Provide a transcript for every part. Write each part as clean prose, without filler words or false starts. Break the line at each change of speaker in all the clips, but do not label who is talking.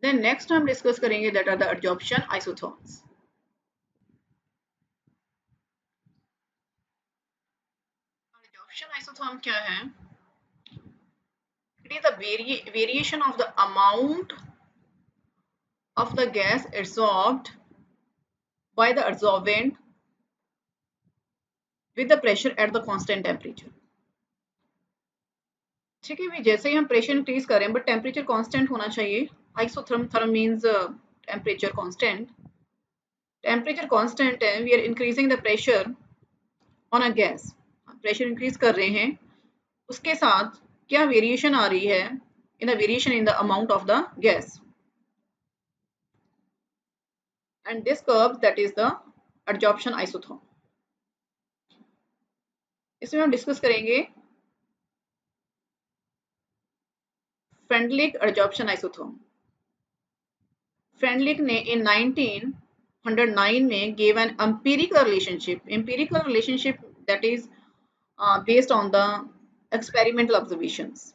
Then next हम discuss करेंगे that are the adsorption isotherms. Adsorption isotherm क्या है? It is the variation of the amount of the gas absorbed by the adsorbent with the pressure at the constant temperature। ठीक है भाई, जैसे ही हम प्रेशर इंक्रीज करें बट टेम्परेचर कांस्टेंट होना चाहिए। Isotherm therm means temperature constant. Temperature constant है, we are increasing the pressure on a gas. Pressure increase कर रहे हैं, उसके साथ क्या वेरिएशन आ रही है in the variation in the amount of the gas, and this curve that is the adsorption isotherm. इसमें हम डिस्कस करेंगे फ्रेंडलिक एडजॉर्प्शन आइसोथर्म। फ्रेंडलिक ने इन 1909 में gave an empirical relationship that is based on the experimental observations।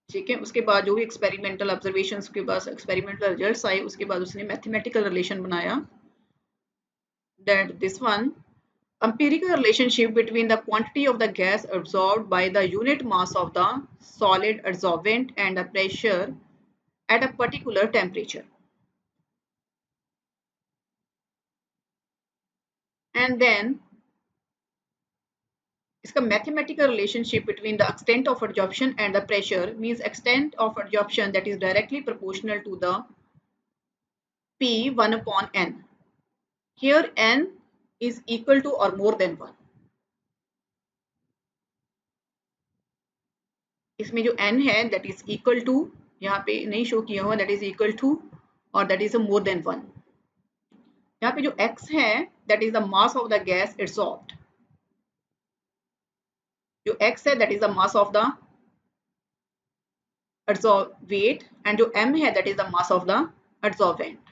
ठीक है, उसके बाद जो भी एक्सपेरिमेंटल ऑब्जर्वेशंस के बाद एक्सपेरिमेंटल रिजल्ट्स आए, उसके बाद उसने मैथमेटिकल रिलेशन बनाया that this one empirical relationship between the quantity of the gas absorbed by the unit mass of the solid adsorbent and the pressure at a particular temperature, and then इसका mathematical relationship between the extent of adsorption and the pressure means extent of adsorption that is directly proportional to the P 1 upon N. Here N is equal to or more than 1। इसमें जो N है that is equal to, यहाँ पे नहीं show किया हुआ, that is equal to और that is more than 1। यहाँ पे जो X है that is the mass of the gas adsorbed। जो X है that is the mass of the adsorbed weight, and जो M है that is the mass of the adsorbent।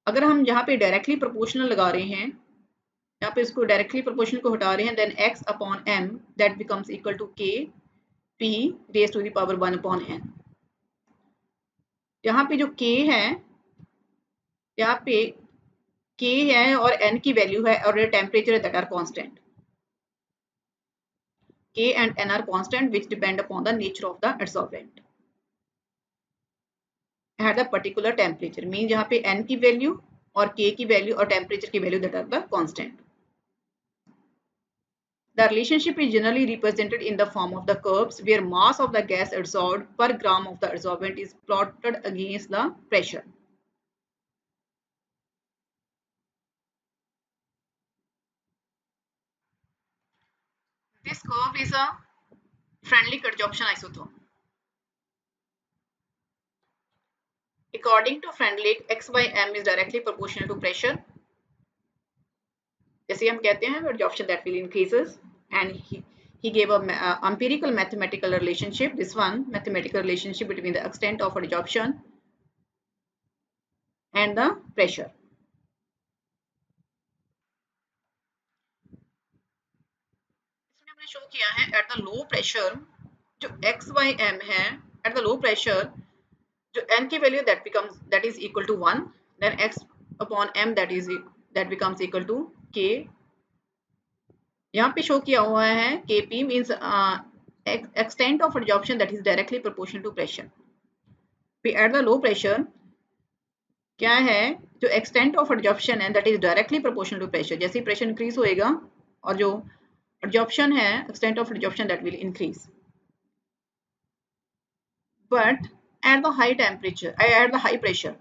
अगर हम यहाँ पे डायरेक्टली प्रोपोर्शनल लगा रहे हैं, यहाँ पे इसको डायरेक्टली प्रोपोर्शनल को हटा रहे हैं, then X upon M that becomes equal to K P raise to the power 1 upon N। यहाँ पे जो K है, यहाँ पे K है और N की वैल्यू है और टेम्परेचर है that are constant. K and N are constant which depend upon the nature of the adsorbent at the particular temperature। Mean यहाँ पे N की वैल्यू और K की वैल्यू और टेम्परेचर की value that are the constant. The relationship is generally represented in the form of the curves where mass of the gas adsorbed per gram of the adsorbent is plotted against the pressure। This curve is a Freundlich adsorption isotherm। According to Freundlich, X by M is directly proportional to pressure। जैसे हम कहते हैं adsorption that will increases, and he gave a empirical mathematical relationship, this one mathematical relationship between the extent of adsorption and the pressure। इसमें हमने show किया है eight the low pressure जो x by m है, eight the low pressure जो n की value that is equal to 1, then x upon m that becomes equal to k। यहाँ पे शो किया हुआ है kp means extent of adsorption that is directly proportional to pressure। At the low pressure क्या है, जो extent of adsorption है that is directly proportional to pressure. जैसे प्रेशर इंक्रीज होएगा और जो एडजॉर्प्शन है, extent of adsorption that will increase, but at the high temperature at the high pressure,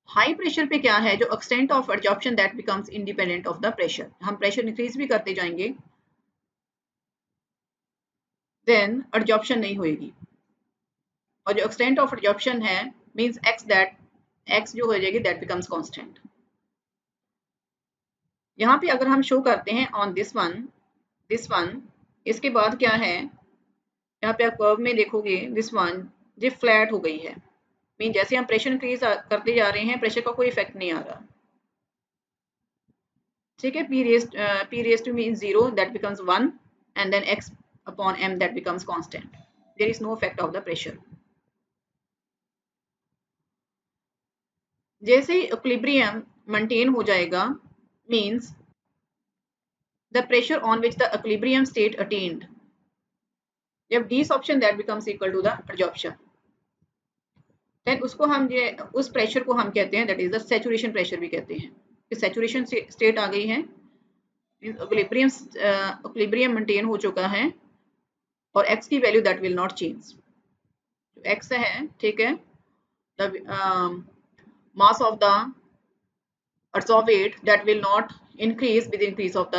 high pressure पे क्या है, जो extent of adsorption that becomes independent of the pressure. हम प्रेशर इंक्रीज भी करते जाएंगे देन एडजॉर्प्शन नहीं होएगी, और जो एक्सटेंट ऑफ एडजॉर्प्शन है मींस एक्स जो हो जाएगी दैट बिकम्स कांस्टेंट। यहाँ पे अगर हम शो करते हैं ऑन दिस वन, इसके बाद क्या है, यहाँ पे आप कर्व में देखोगे दिस वन ये फ्लैट हो गई है। मीन जैसे हम प्रेशर इंक्रीज करते जा रहे हैं प्रेशर का कोई इफेक्ट नहीं आ रहा। ठीक है, p raised to mean 0 that becomes 1 and then x upon m that becomes constant। there is no effect of the pressure. जैसे इक्विलिब्रियम मेंटेन हो जाएगा, means the pressure on which the equilibrium state attained, जब desorption that becomes equal to the adsorption, then उसको हम ये उस pressure को हम कहते हैं, that is the saturation pressure भी कहते हैं कि saturation state आ गई है, इक्विलिब्रियम मेंटेन हो चुका है और x की value that will not change, x है, ठीक है, the mass of the adsorbate that will not increase with increase of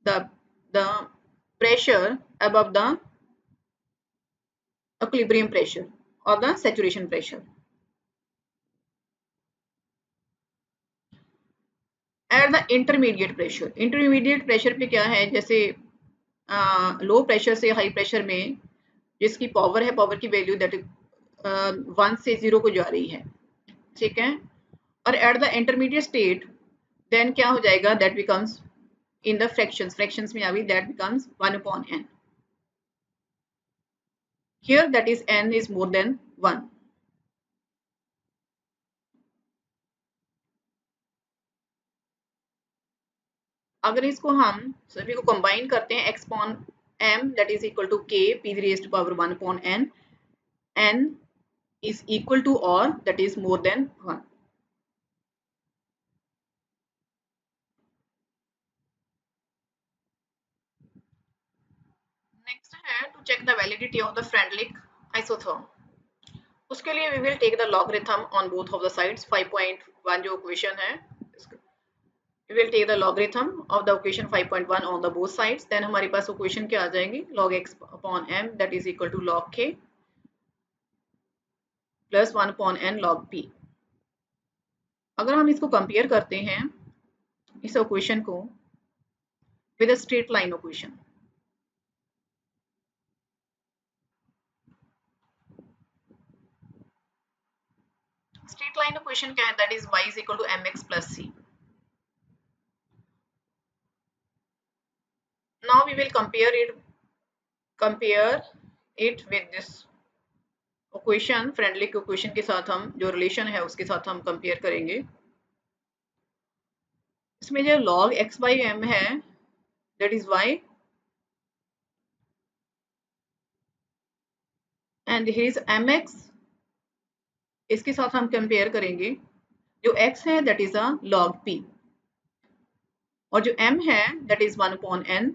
the pressure above the equilibrium pressure or the saturation pressure. At the intermediate pressure पे क्या है, जैसे low pressure से high pressure में जिसकी पावर है, power की value that 1 से 0 को जा रही है, ठीक है, और at the intermediate state then क्या हो जाएगा, that becomes in the fractions में आ गई, that becomes 1/n. Here that is n is more than 1. अगर इसको हम सभी को कंबाइन करते हैं, x upon m that is equal to k p raised to power 1/n, n is equal to or that is more than 1. Next है to check the validity of the Freundlich isotherm. उसके लिए we will take the logarithm on both of the sides. 5.1 जो equation है, we will take the logarithm of the equation 5.1 on the both sides. Then हमारे पास equation क्या आ जाएगी, log x upon m that is equal to log k plus 1 upon n log p. अगर हम इसको compare करते हैं इस equation को with a straight line equation, straight line equation क्या है, that is y is equal to mx plus c. Now we will compare it with this equation, Freundlich equation के साथ हम जो रिलेशन है उसके साथ हम कंपेयर करेंगे. इसमें जो log x by m है that is y and here is mx, इसके साथ हम कंपेयर करेंगे जो x है that is a log p और जो m है that is 1 upon n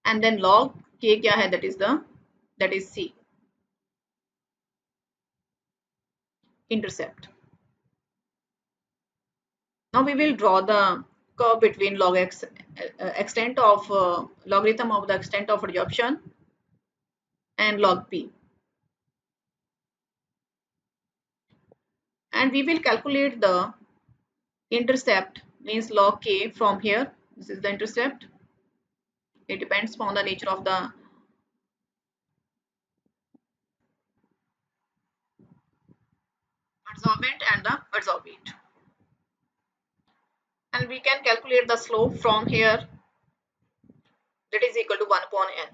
and then log k क्या है, that is c, intercept. Now we will draw the curve between log x, extent of logarithm of the extent of adsorption and log p, and we will calculate the intercept, means log k from here. This is the intercept. It depends upon the nature of the adsorbent and the adsorbate, and we can calculate the slope from here, that is equal to 1 upon n.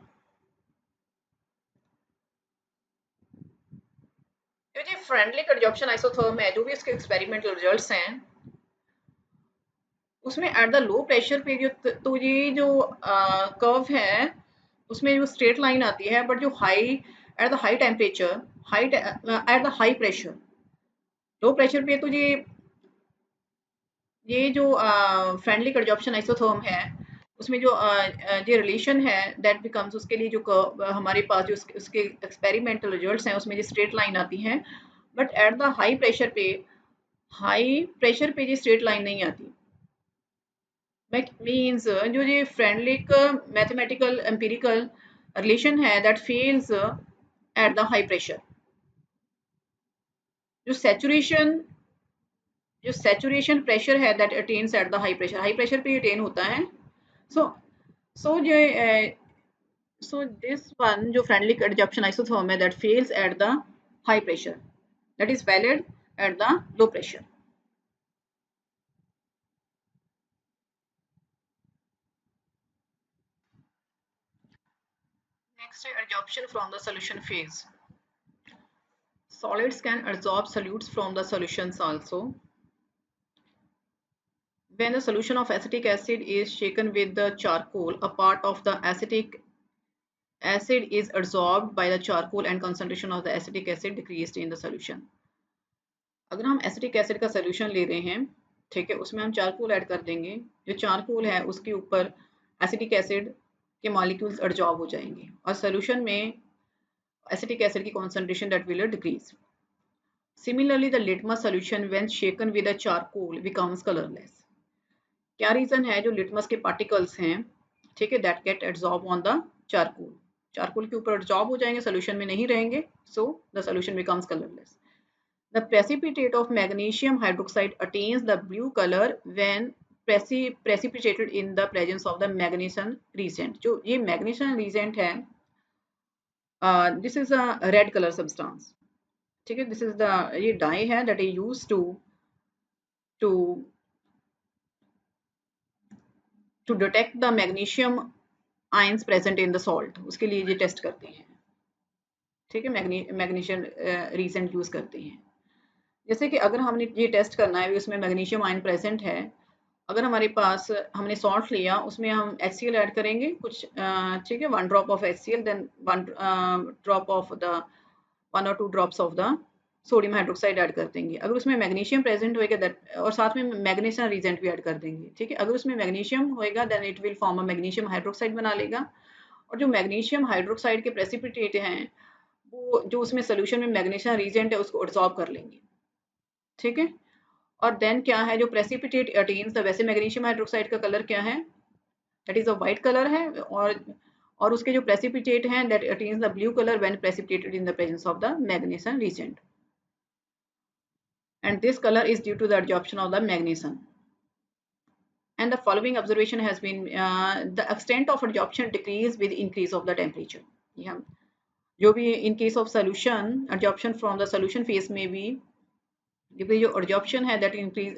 ये जो Freundlich adsorption isotherm है, जो भी इसके experimental results हैं, उसमें eight the low pressure पे जो तो ये जो कर्व है उसमें जो स्ट्रेट लाइन आती है, बट जो high at the high temperature, at the high pressure, low pressure पे तो ये जो फ्रेंडलिक एडजॉर्प्शन आइसोथर्म है उसमें जो ये रिलेशन है दैट बिकम्स, उसके लिए जो हमारे पास जो उसके एक्सपेरिमेंटल रिजल्ट्स हैं उसमें जो स्ट्रेट लाइन आती है, but at the high pressure पे ये स्ट्रेट लाइन नहीं आती. मीन्स जो ये फ्रेंडलिक मैथमेटिकल एम्पिरिकल रिलेशन है that fails eight the high pressure. जो सैचुरेशन प्रेशर है that attains eight the high pressure पे अटेन होता है. सो दिस वन जो फ्रेंडलिक एडजॉर्प्शन आइसोथर्म है that fails eight the high pressure, that is valid eight the low pressure. next adsorption from the solution phase. Solids can adsorb solutes from the solutions also. When the solution of acetic acid is shaken with the charcoal, a part of the acetic acid is adsorbed by the charcoal and concentration of the acetic acid decreased in the solution. अगर हम acetic acid का solution ले रहे हैं, ठीक है, उसमें हम चारकोल ऐड कर देंगे, जो चारकोल है उसके ऊपर एसिटिक एसिड के मॉलिक्यूल्स एडजॉर्ब हो जाएंगे और सोल्यूशन में एसिटिक एसिड की concentration that will decrease. Similarly, the litmus solution when shaken with a charcoal becomes colorless. क्या रीजन है? जो लिटमस के पार्टिकल्स हैं, ठीक है, that get absorb on the charcoal, charcoal के ऊपर एब्जॉर्ब हो जाएंगे, सोल्यूशन में नहीं रहेंगे, so the solution becomes colourless. The precipitate of magnesium hydroxide attains the blue color when precipitated in the presence of the magnesium reagent. जो ये magnesium reagent है, this is a red color substance, ठीक है, this is the ये dye है that is used to detect the magnesium ions present in the salt. उसके लिए ये टेस्ट करते हैं, ठीक है, मैग्नीशियम reagent यूज करते हैं. जैसे कि अगर हमने ये टेस्ट करना है उसमें मैग्नीशियम आयन प्रेजेंट है, अगर हमारे पास हमने सॉल्ट लिया, उसमें हम HCl ऐड करेंगे कुछ, ठीक है, 1 drop of HCl, then 1 drop of the 1 और 2 drops of the sodium hydroxide add कर देंगे. अगर उसमें मैग्नीशियम प्रेजेंट होएगा दैट, और साथ में मैग्नीशियम रीजेंट भी ऐड कर देंगे, ठीक है. अगर उसमें मैग्नीशियम होएगा then it will form a magnesium hydroxide बना लेगा, और जो मैग्नीशियम हाइड्रोक्साइड के प्रेसिपिटेट हैं वो जो उसमें सोल्यूशन में मैग्नीशियम रीजेंट है उसको एब्जॉर्ब कर लेंगे, ठीक है. और देन क्या है, जो प्रेसिपिटेट अटेन्स द, वैसे मैग्नीशियम हाइड्रोक्साइड का कलर क्या है, that is a white colour है, और उसके जो प्रेसिपिटेट हैं that attains the blue colour when precipitated in the presence of the magnesium reagent, and this color is due to the adsorption of the magnesium. And the following observation has been, the extent of adsorption decrease with increase of the temperature. हम जो भी in case of solution adsorption from the solution phase में भी जो adsorption है that increase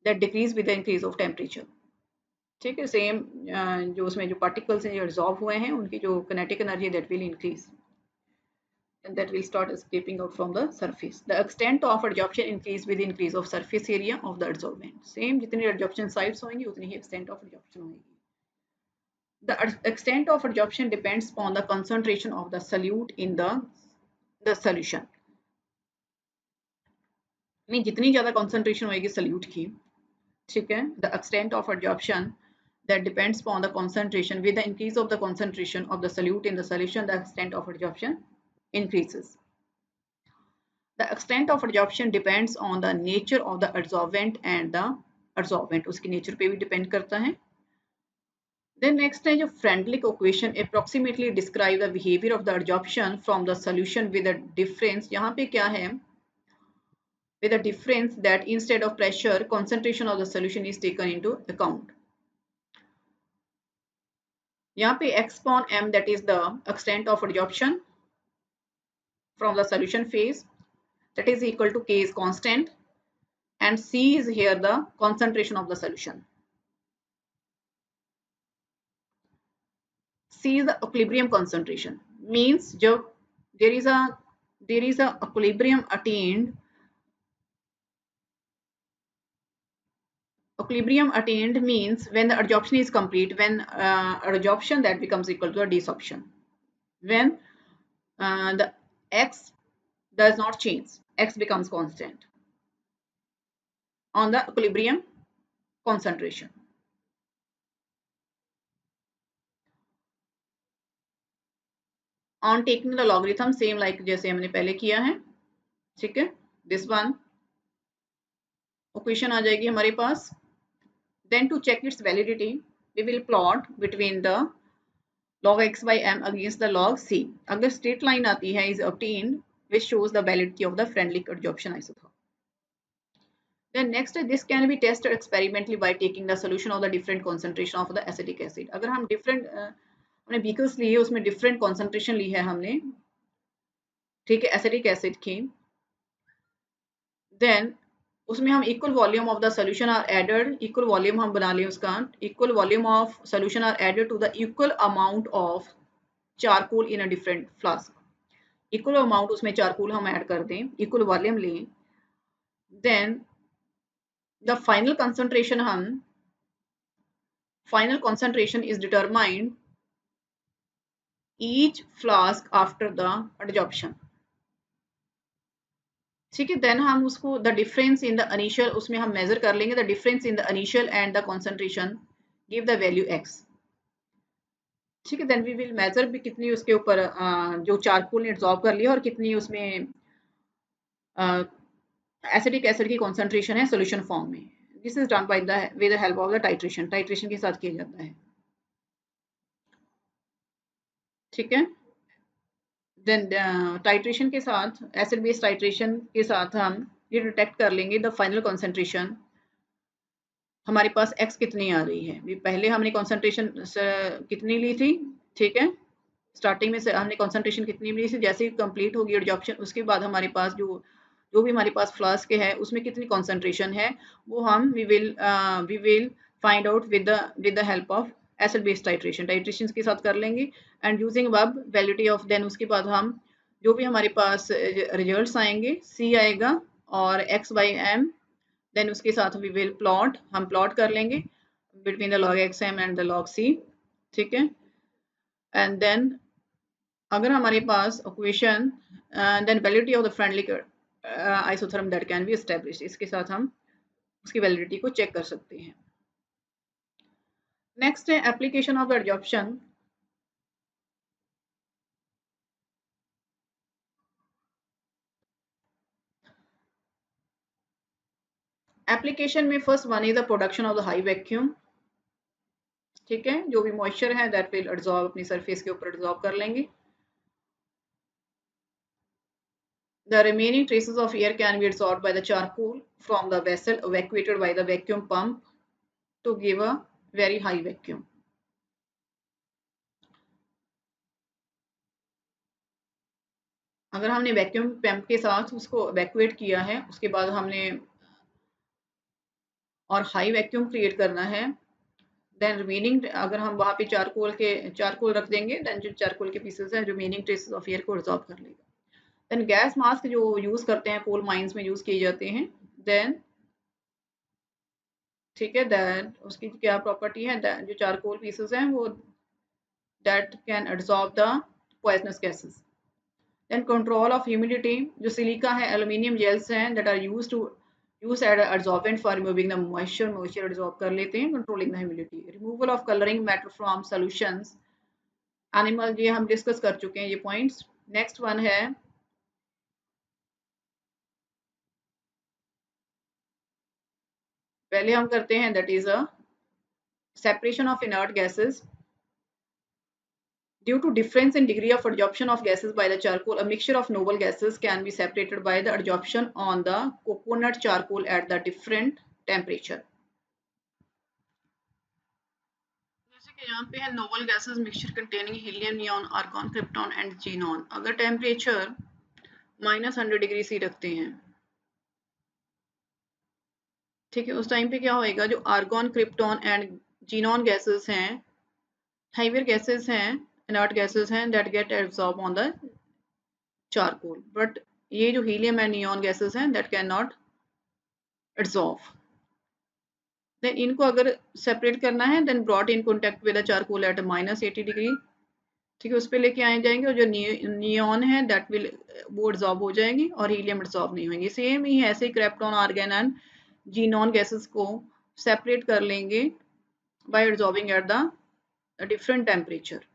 that decrease with the increase of temperature, ठीक है. Same जो उसमें जो particles हैं जो adsorb हुए हैं उनकी जो kinetic energy that will increase and that will start escaping out from the surface. The extent of adsorption increase with increase of surface area of the adsorbent. Same जितनी adsorption sites होंगी उतनी ही extent of adsorption होगी. The extent of adsorption depends upon the concentration of the solute in the solution. नहीं, जितनी ज़्यादा concentration होगी solute की, ठीक है, the extent of adsorption that depends upon the concentration. With the increase of the concentration of the solute in the solution, the extent of adsorption increases. The extent of adsorption depends on the nature of the adsorbent and the adsorbent, उसकी nature पे भी depend करता है. Then next है जो Freundlich equation approximately describe the behavior of the adsorption from the solution with a difference. यहाँ पे क्या है, with a difference that instead of pressure, concentration of the solution is taken into account. यहाँ पे x upon m that is the extent of adsorption from the solution phase, that is equal to K is constant and C is here the concentration of the solution. C is the equilibrium concentration, means जब there is a equilibrium attained. Equilibrium attained means when the adsorption is complete, when adsorption that becomes equal to a desorption, when the x does not change, x becomes constant on the equilibrium concentration. On taking the logarithm, same like जैसे हमने पहले किया है, ठीक है, this one equation आ जाएगी हमारे पास. Then to check its validity, we will plot between the log x by m against the log c. अगर straight line आती है is obtained which shows the validity of the Freundlich adsorption isotherm. Then next, this can be tested experimentally by taking the solution of the different concentration of the acetic acid. अगर हम different हमने beakers लिए, उसमें different concentration ली है हमने, ठीक है, acetic acid की, then उसमें हम equal volume of the solution are added, equal volume हम बना लें उसका, equal volume of solution are added to the equal amount of charcoal in a different flask, equal amount उसमें चारकोल हम add कर दें, इक्वल वॉल्यूम लें, then the final concentration is determined each flask after the adsorption. ठीक है, then हम उसको the difference in the initial, उसमें हम मेजर कर लेंगे the difference in the initial and the concentration, give the value x। ठीक है, देन वी विल मेजर भी कितनी उसके ऊपर जो चारकोल ने एब्जॉर्ब कर लिया और कितनी उसमें एसिडिक एसिड की कॉन्सेंट्रेशन है सोल्यूशन फॉर्म में। This is done by the with the help of the titration, titration के साथ किया जाता है। ठीक है, देन टाइट्रेशन के साथ, एसिड बेस टाइट्रेशन के साथ हम ये डिटेक्ट कर लेंगे द फाइनल कॉन्सेंट्रेशन हमारे पास x कितनी आ रही है। पहले हमने कॉन्सेंट्रेशन कितनी ली थी, ठीक है, स्टार्टिंग में से हमने कॉन्सेंट्रेशन कितनी ली थी, जैसे ही कंप्लीट होगी एडजॉर्प्शन उसके बाद हमारे पास जो भी हमारे पास फ्लास्क है उसमें कितनी कॉन्सेंट्रेशन है वो हम we will find out with the help of acid base titration, titration के साथ कर लेंगे एंड यूजिंग अब वैल्यूटी ऑफ, देन उसके बाद हम जो भी हमारे पास रिजल्ट्स आएंगे C आएगा और x/m, देन उसके साथ वी विल प्लॉट, हम प्लॉट कर लेंगे between the log xm and the log c। ठीक है, एंड देन अगर हमारे पास equation then validity of the Freundlich isotherm that can be establish, इसके साथ हम उसकी वैलिडिटी को चेक कर सकते हैं। नेक्स्ट है एप्लीकेशन ऑफ एडजॉर्प्शन। एप्लीकेशन में first one is the production of the high vacuum. ठीक है, जो भी मॉइस्चर है दैट विल एब्जॉर्ब, अपनी सरफेस के ऊपर एब्जॉर्ब कर लेंगे। The remaining traces of air can be absorbed by the charcoal from the vessel evacuated by the vacuum pump to give a very high vacuum. अगर हमने vacuum pump के साथ उसको evacuate किया है उसके बाद हमने और हाई वैक्यूम क्रिएट करना है, देन रिमेनिंग अगर हम वहाँ पे चारकोल रख देंगे देन जो चारकोल के पीसेस हैं रिमेनिंग ट्रेसेस ऑफ एयर को एब्जॉर्ब कर लेगा। देन गैस मास्क जो यूज करते हैं कोल माइंस में यूज किए जाते हैं, देन ठीक है, देन उसकी क्या प्रॉपर्टी है, जो चारकोल पीसेस हैं वो that can absorb the poisonous gases. Then control of humidity, जो सिलिका है एल्यूमिनियम जेल्स हैं that are use as adsorbent for removing the moisture absorb कर लेते हैं, controlling the humidity. Removal of colouring matter from solutions, animal, ये हम discuss कर चुके हैं ये पॉइंट्स। नेक्स्ट वन है पहले हम करते हैं that is a separation of inert gases. Due to difference in degree of adsorption of gases by the charcoal, a mixture of noble gases can be separated by the adsorption on the coconut charcoal at the different temperature. जैसे कि यहाँ पे है noble gases mixture containing helium, neon, argon, krypton and xenon. अगर temperature -100 degree C रखते हैं, ठीक है, उस टाइम पे क्या होएगा, जो argon, krypton and xenon gases हैं, हाइवियर गैसेस हैं, इनर्ट गैसेस हैं that get absorb on the charcoal, but ये जो हीलियम एंड नियॉन गैसेस हैं that can not absorb. Then इनको अगर सेपरेट करना है then brought in contact with the charcoal at -80 degree, ठीक है, उस पर लेके आए जाएंगे और जो नियॉन है दैट विल वो एब्जॉर्ब हो जाएंगी और हीलियम एब्जॉर्ब नहीं होंगे। सेम ही ऐसे krypton, argon and xenon gases को सेपरेट कर लेंगे by absorbing at the different temperature.